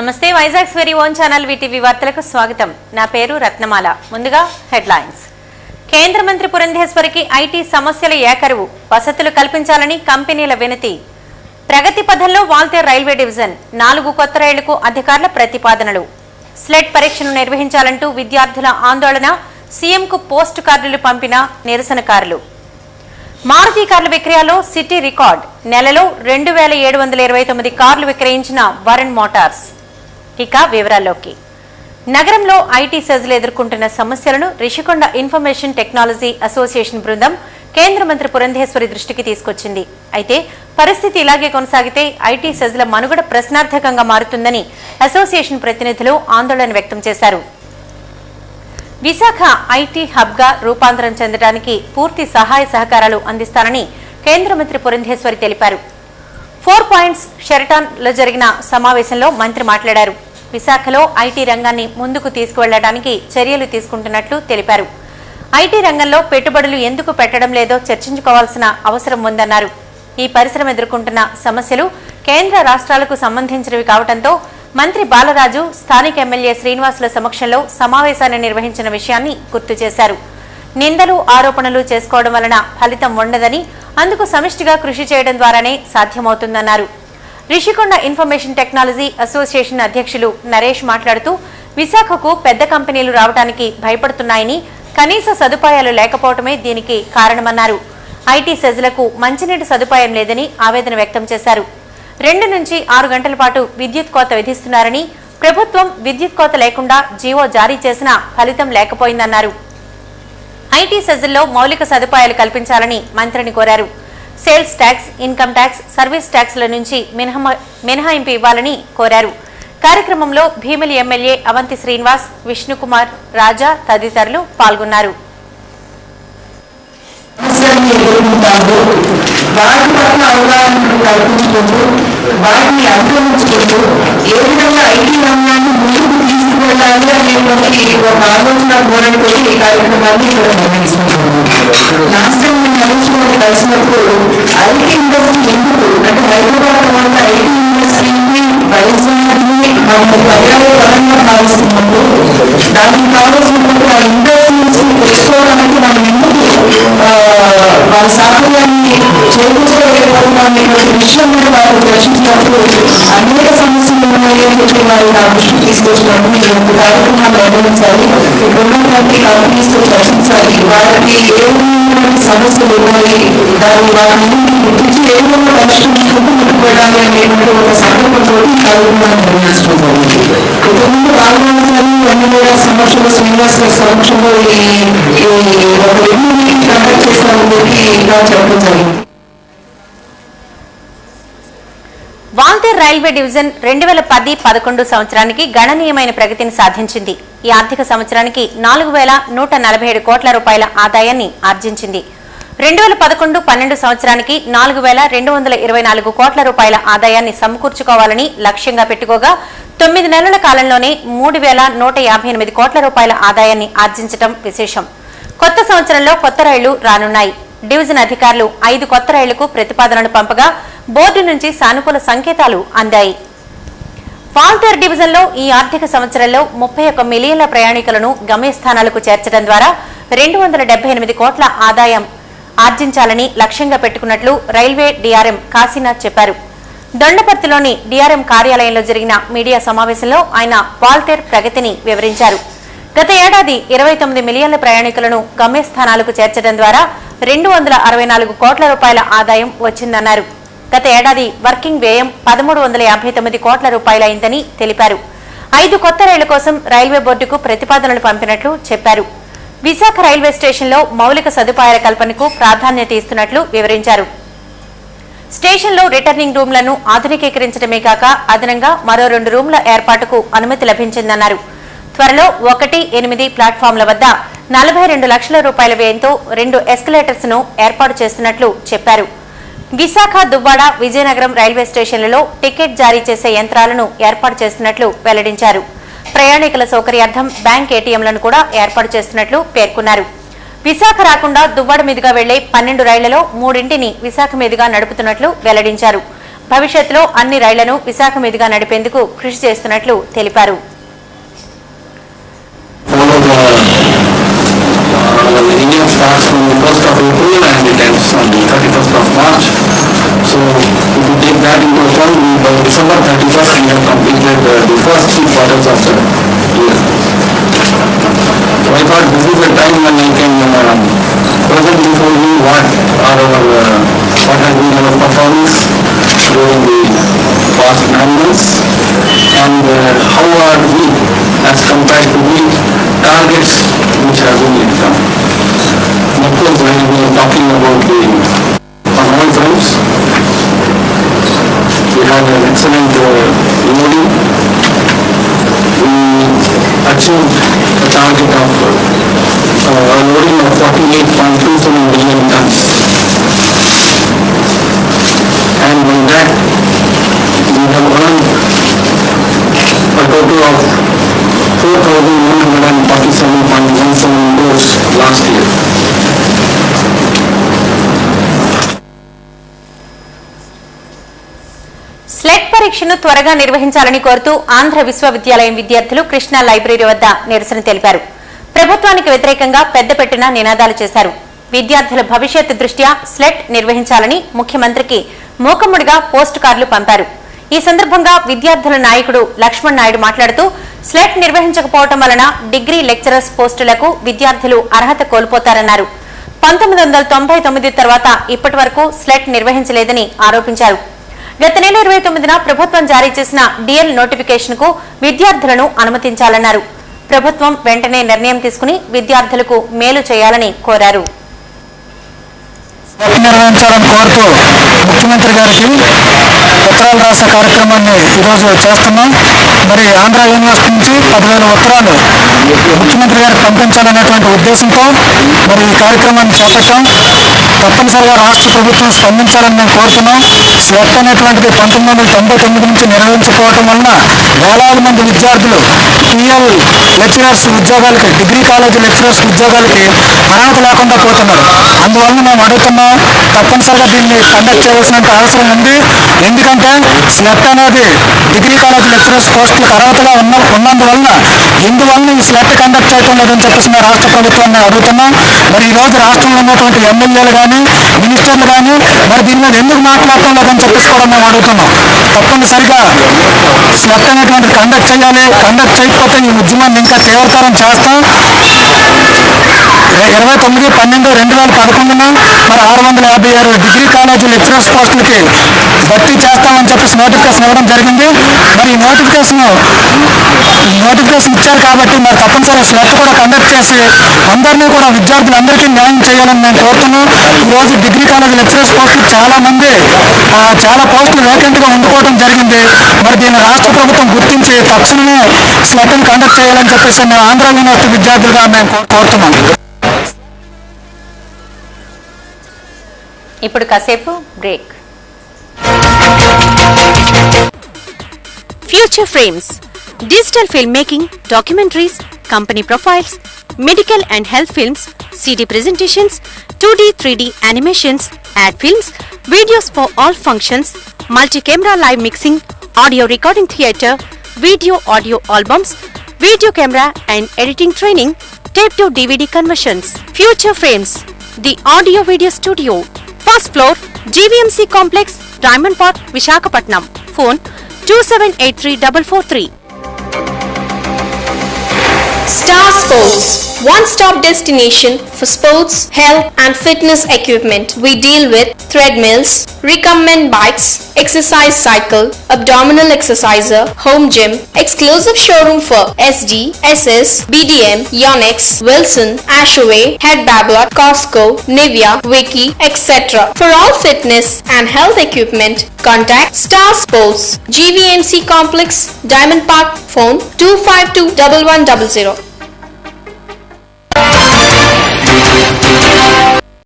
నమస్తే Vizag very own channel VTV వార్తలకు స్వాగతం. నా పేరు రత్నమాల. ముందుగా హెడ్లైన్స్. కేంద్ర మంత్రి పురంధేశ్వరికి ఐటీ సమస్యల ఏకరువు, వసతులు కల్పించాలని కంపెనీల వినతి. ప్రగతి పథంలో వాల్తేర్ రైల్వే డివిజన్ 4 కొత్త రైళ్లకు అధికారుల ప్రతిపాదనలు. స్లెట్ పరీక్షను నిర్వహించాలంటూ విద్యార్థుల ఆందోళన, సీఎంకు పోస్ట్ కార్డులు పంపిన నిరసనకారులు. మారుతి కార్ల విక్రయాల్లో సిటీ రికార్డ్, నెలలో 2729 కార్లు విక్రయించిన వరుణ్ మోటార్స్. ఇక వివరాల్లోకి. నగరంలో ఐటీ సెజ్లు ఎదుర్కొంటున్న సమస్యలను రిషికొండ ఇన్ఫర్మేషన్ టెక్నాలజీ అసోసియేషన్ బృందం కేంద్ర మంత్రి పురంధేశ్వరి దృష్టికి తీసుకొచ్చింది. అయితే పరిస్థితి ఇలాగే కొనసాగితే ఐటీ సెజ్ల మనుగడ ప్రశ్నార్థకంగా మారుతుందని అసోసియేషన్ ప్రతినిధులు ఆందోళన వ్యక్తం చేశారు. విశాఖ ఐటీ హబ్ గా రూపాంతరం చెందడానికి పూర్తి సహాయ సహకారాలు అందిస్తానని కేంద్ర మంత్రి పురంధేశ్వరి తెలిపారు. 4 పాయింట్స్ షెరటాన్ లో జరిగిన సమావేశంలో మంత్రి మాట్లాడారు. విశాఖలో ఐటీ రంగాన్ని ముందుకు తీసుకువెళ్లడానికి చర్యలు తీసుకుంటున్నట్లు తెలిపారు. ఐటీ రంగంలో పెట్టుబడులు ఎందుకు పెట్టడం లేదో చర్చించుకోవాల్సిన అవసరం ఉందన్నారు. ఈ పరిశ్రమ ఎదుర్కొంటున్న సమస్యలు కేంద్ర రాష్ట్రాలకు సంబంధించినవి కావడంతో మంత్రి బాలరాజు స్థానిక ఎమ్మెల్యే శ్రీనివాసుల సమక్షంలో సమావేశాన్ని నిర్వహించిన విషయాన్ని గుర్తు చేశారు. నిందలు, ఆరోపణలు చేసుకోవడం వలన ఫలితం ఉండదని, అందుకు సమిష్టిగా కృషి చేయడం ద్వారానే సాధ్యమవుతుందన్నారు. రిషికొండ ఇన్ఫర్మేషన్ టెక్నాలజీ అసోసియేషన్ అధ్యక్షులు నరేష్ మాట్లాడుతూ విశాఖకు పెద్ద కంపెనీలు రావడానికి భయపడుతున్నాయని, కనీస సదుపాయాలు లేకపోవడమే దీనికి కారణమన్నారు. ఐటీ సెజ్లకు మంచినీటి సదుపాయం లేదని ఆవేదన వ్యక్తం చేశారు. 2 నుంచి 6 గంటల పాటు విద్యుత్ కోత విధిస్తున్నారని, ప్రభుత్వం విద్యుత్ కోత లేకుండా జీవో జారీ చేసినా ఫలితం లేకపోయిందన్నారు. ఐటీ సెజ్ల్లో మౌలిక సదుపాయాలు కల్పించాలని మంత్రిని కోరారు. Sales tax, income tax, service ట్యాక్స్ల నుంచి మినహాయింపు ఇవ్వాలని కోరారు. కార్యక్రమంలో భీమిలి ఎమ్మెల్యే అవంతి శ్రీనివాస్, విష్ణుకుమార్, రాజా తదితరులు పాల్గొన్నారు. వాటి పట్ల అవగాహన కల్పించుకుంటూ వాటిని అనుభవించుకుంటూ ఏ విధంగా ఐటీ రంగాన్ని ముందుకు తీసుకువెళ్ళాలి అనేటువంటి ఒక ఆలోచన ధోరణితో ఈ కార్యక్రమాన్ని ఇక్కడ నిర్వహిస్తున్నాము. లాస్ట్ టైం మేము నరేష్ని కలిసినప్పుడు ఐటీ ఇండస్ట్రీ ఎందుకు అంటే హైదరాబాద్ తర్వాత ఐటీ ఇండస్ట్రీని వైజాగ్ని మనం పర్యావరణ భావిస్తున్నప్పుడు దానికి కావాల్సినటువంటి ఆ ఇండస్ట్రీస్ తెచ్చుకోవడానికి మనం ఎందుకు వాళ్ళ సాఫల్యాన్ని చేకూర్చుకోలేకపోతున్నటువంటి విషయం మీద వారు చర్చించినప్పుడు అనేక సమస్యలు ఉన్నాయని చెప్పి వారు నా దృష్టికి తీసుకొచ్చినప్పుడు ఈ యొక్క కార్యక్రమాలు నిర్వహించాలి. ఇక్కడ ఉన్నటువంటి కంపెనీస్ తో చర్చించాలి. వారికి ఏ విధమైనటువంటి సమస్యలు ఉన్నాయి, వాటిని గుర్తించి ఏ విధంగా పరిష్కరించుకుంటూ ముందుకు వెళ్ళాలి అనేటువంటి ఒక సంకల్పంతో ఈ కార్యక్రమాన్ని నిర్వహించుకుంటాము. ఇంతకుముందు బాలరాజు ఎమ్మెల్యే సమక్షంలో, శ్రీనివాస్ గారి సమక్షంలో ఒక రివ్యూని కండక్ట్ చేస్తామని చెప్పి ఇంకా చెప్పడం జరిగింది. వాల్తేర్ రైల్వే డివిజన్ 2010-11 సంవత్సరానికి గణనీయమైన ప్రగతిని సాధించింది. ఈ ఆర్థిక సంవత్సరానికి 4147 కోట్ల రూపాయల ఆదాయాన్ని ఆర్జించింది. 2011-12 సంవత్సరానికి 4224 కోట్ల రూపాయల ఆదాయాన్ని సమకూర్చుకోవాలని లక్ష్యంగా పెట్టుకోగా 9 నెలల కాలంలోనే 3158 కోట్ల రూపాయల ఆదాయాన్ని ఆర్జించడం విశేషం. కొత్త సంవత్సరంలో కొత్త రైళ్లు రానున్నాయి. డివిజన్ అధికారులు 5 కొత్త రైళ్లకు ప్రతిపాదనలు పంపగా బోర్డు నుంచి సానుకూల సంకేతాలు అందాయి. వాల్తేర్ డివిజన్ లో ఈ ఆర్థిక సంవత్సరంలో 31 మిలియన్ల ప్రయాణికులను గమ్యస్థానాలకు చేర్చడం ద్వారా 278 కోట్ల ఆదాయం ఆర్జించాలని లక్ష్యంగా పెట్టుకున్నట్లు రైల్వే డీఆర్ఎం కాశీనాథ్ చెప్పారు. దొండపర్తిలోని డీఆర్ఎం కార్యాలయంలో జరిగిన మీడియా సమావేశంలో ఆయన వాల్తేర్ ప్రగతిని వివరించారు. గత ఏడాది 29 మిలియన్ల ప్రయాణికులను గమ్యస్థానాలకు చేర్చడం ద్వారా 264 కోట్ల రూపాయల ఆదాయం వచ్చిందన్నారు. గత ఏడాది వర్కింగ్ వ్యయం 1359 కోట్ల రూపాయలైందని తెలిపారు. 5 కొత్త రైళ్ల కోసం రైల్వే బోర్డుకు ప్రతిపాదనలు పంపినట్లు చెప్పారు. విశాఖ రైల్వే స్టేషన్లో మౌలిక సదుపాయాల కల్పనకు ప్రాధాన్యత ఇస్తున్నట్లు వివరించారు. స్టేషన్లో రిటర్నింగ్ రూమ్లను ఆధునికీకరించడమే కాక అదనంగా మరో 2 రూమ్ల ఏర్పాటుకు అనుమతి లభించిందన్నారు. త్వరలో 1-8 ప్లాట్ఫామ్ల వద్ద 42 లక్షల రూపాయల వ్యయంతో 2 ఎస్కలేటర్స్ ను ఏర్పాటు చేస్తున్నట్లు చెప్పారు. విశాఖ, దువ్వాడ, విజయనగరం రైల్వే స్టేషన్లలో టికెట్ జారీ చేసే యంత్రాలను ఏర్పాటు చేస్తున్నట్లు వెల్లడించారు. ప్రయాణికుల సౌకర్యార్థం బ్యాంక్ ఏటీఎంలను కూడా ఏర్పాటు చేస్తున్నట్లు పేర్కొన్నారు. విశాఖ రాకుండా దువ్వాడ మీదుగా వెళ్లే 12 రైళ్లలో 3ని విశాఖ మీదుగా నడుపుతున్నట్లు వెల్లడించారు. భవిష్యత్తులో అన్ని రైళ్లను విశాఖ మీదుగా నడిపేందుకు కృషి చేస్తున్నట్లు తెలిపారు. India starts from the 1st of April and it ends on the 31st of March. So if you take that into account, by December 31st we have completed the first 3 quarters of the year. So I thought this is the time when I can present before you what has been our performance during the past 9 months and how are we as compared to the targets which have been laid down. Of course, when we are talking about on all fronts, we have an excellent loading. We achieved a target of a loading of 48.27 billion tons. And by that, we have earned a total of 4,147.17 crores last year. Slate పరీక్షను త్వరగా నిర్వహించాలని కోరుతూ ఆంధ్ర విశ్వవిద్యాలయం విద్యార్థులు Krishna library వద్ద నిరసన తెలిపారు. ప్రభుత్వానికి వ్యతిరేకంగా పెద్దపెట్టిన నినాదాలు చేశారు. విద్యార్థుల భవిష్యత్తు దృష్ట్యా స్లెట్ నిర్వహించాలని ముఖ్యమంత్రికి మూకమ్ముడిగా పోస్ట్ కార్డులు పంపారు. ఈ సందర్భంగా విద్యార్థుల నాయకుడు లక్ష్మణ్ నాయుడు మాట్లాడుతూ స్లెట్ నిర్వహించకపోవడం వలన డిగ్రీ లెక్చరర్స్ పోస్టులకు విద్యార్థులు అర్హత కోల్పోతారన్నారు. 1999 తర్వాత ఇప్పటి వరకు స్లెట్ నిర్వహించలేదని ఆరోపించారు. గత నెల 29న ప్రభుత్వం జారీ చేసిన డిఎల్ నోటిఫికేషన్ కు విద్యార్థులను అనుమతించాలన్నారు. ప్రభుత్వం వెంటనే నిర్ణయం తీసుకుని విద్యార్థులకు మేలు చేయాలని కోరారు. నిర్వహించాలని కోరుతూ ముఖ్యమంత్రి గారికి ఉత్తరాలు రాసే కార్యక్రమాన్ని ఈరోజు చేస్తున్నాం. మరి ఆంధ్ర యూనివర్సిటీ నుంచి 10,000 ఉత్తరాలు ముఖ్యమంత్రి గారికి పంపించాలనేటువంటి ఉద్దేశంతో మరి ఈ కార్యక్రమాన్ని చేపట్టాం. తప్పనిసరిగా రాష్ట్ర ప్రభుత్వం స్పందించాలని మేము కోరుతున్నాం. స్లెట్ అనేటువంటిది 1999 నుంచి నిర్వహించుకోవటం వలన వేలాది మంది విద్యార్థులు టీఎల్ లెక్చరర్స్ ఉద్యోగాలకి, డిగ్రీ కాలేజీ లెక్చరర్స్ ఉద్యోగాలకి అర్హత లేకుండా పోతున్నారు. అందువలన మేము అడుగుతున్నాం, తప్పనిసరిగా దీన్ని కండక్ట్ చేయవలసిన అవసరం ఉంది. ఎందుకంటే స్లెట్ అనేది డిగ్రీ కాలేజీ లెక్చరర్స్ పోస్టులకు అర్హతగా ఉన్నందువలన ఎందువలన ఈ స్లెట్ కండక్ట్ చేయడం లేదని చెప్పేసి మేము రాష్ట్ర ప్రభుత్వాన్ని అడుగుతున్నాం. మరి ఈ రోజు రాష్ట్రంలో ఉన్నటువంటి ఎమ్మెల్యేలు కానీ మినిస్టర్లు కానీ మరి దీని మీద ఎందుకు మాట్లాడటం లేదని చెప్పేసి కూడా మేము అడుగుతున్నాం. తప్పనిసరిగా స్లెట్ అనేటువంటి కండక్ట్ చేయాలి. కండక్ట్ చేయకపోతే ఈ ఉద్యమాన్ని ఇంకా తీవ్రతరం చేస్తాం. 29/12/2011 మరి 656 డిగ్రీ కాలేజీ లెక్చరర్స్ పోస్టులకి భర్తీ చేస్తామని చెప్పేసి నోటిఫికేషన్ ఇవ్వడం జరిగింది. మరి ఈ నోటిఫికేషన్ ఇచ్చారు కాబట్టి మరి తప్పనిసరిగా స్లెట్ కూడా కండక్ట్ చేసి అందరినీ కూడా విద్యార్థులందరికీ న్యాయం చేయాలని మేము కోరుతున్నాం. ఈరోజు డిగ్రీ కాలేజీ లెక్చరర్స్ పోస్టులు చాలా పోస్టులు వేకెంట్గా ఉండిపోవడం జరిగింది. మరి దీన్ని రాష్ట్ర ప్రభుత్వం గుర్తించి తక్షణమే స్లెట్ని కండక్ట్ చేయాలని చెప్పేసి మేము ఆంధ్ర యూనివర్సిటీ విద్యార్థులుగా మేము కోరుతున్నాం. ఇప్పుడు కాసేపు break. Future frames, digital film making, documentaries, company profiles, medical and health films, CD presentations, 2D, 3D animations, ad films, videos for all functions, multi-camera live mixing, audio recording theatre, video audio albums, video camera and editing training, tape to DVD conversions. Future Frames, the audio video studio, first floor, GVMC complex, Diamond Park, Visakhapatnam. Phone 278343. Star Sports, one-stop destination for sports, health and fitness equipment. We deal with treadmills, recumbent bikes, exercise cycle, abdominal exerciser, home gym, exclusive showroom for SD, SS, BDM, Yonex, Wilson, Ashaway, Head Babbler, Costco, Nivea, Wiki, etc. For all fitness and health equipment, contact Star Sports, GVMC Complex, Diamond Park. Phone 252-1100.